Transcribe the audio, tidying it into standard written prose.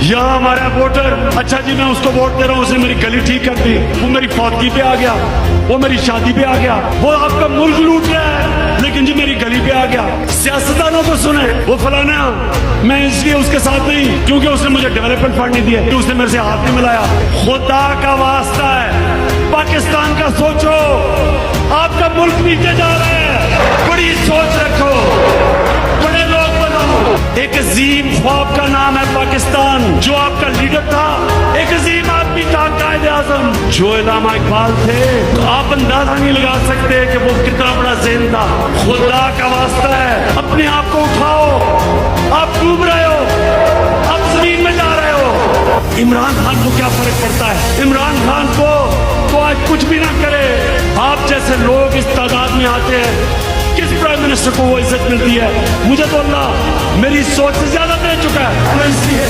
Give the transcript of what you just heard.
यहाँ हमारा वोटर, अच्छा जी मैं उसको वोट दे रहा हूँ, उसने मेरी गली ठीक कर दी, वो मेरी फौतगी पे आ गया, वो मेरी शादी पे आ गया, वो आपका मुल्क लूट रहा है, लेकिन जी मेरी गली पे आ गया। सियासतदानों को सुने, वो फलाना, मैं इसलिए उसके साथ नहीं क्योंकि उसने मुझे डेवलपमेंट फंड नहीं दिया, उसने मेरे से हाथ नहीं मिलाया। खुदा का वास्ता है, पाकिस्तान का सोचो, आपका मुल्क नीचे जा रहा है, बड़ी सोच रखो, बड़े लोग बनो। एक अजीम ख्वाब का नाम है पाकिस्तान। जो आपका लीडर था एक अजीम आदमी था, कायदे आजम जो इल्लामा इकबाल थे, तो आप अंदाजा नहीं लगा सकते कि वो कितना बड़ा ज़हन था। खुदा का वास्ता है, अपने आप को उठाओ, आप डूब रहे हो, आप जमीन में जा रहे हो। इमरान खान को क्या फर्क पड़ता है? इमरान खान को तो आज कुछ भी ना करे, आप जैसे लोग इस तादाद में आते हैं, किस प्राइम मिनिस्टर को वो इज्जत मिलती है? मुझे तो अल्लाह मेरी सोच से ज्यादा दे चुका है, इसलिए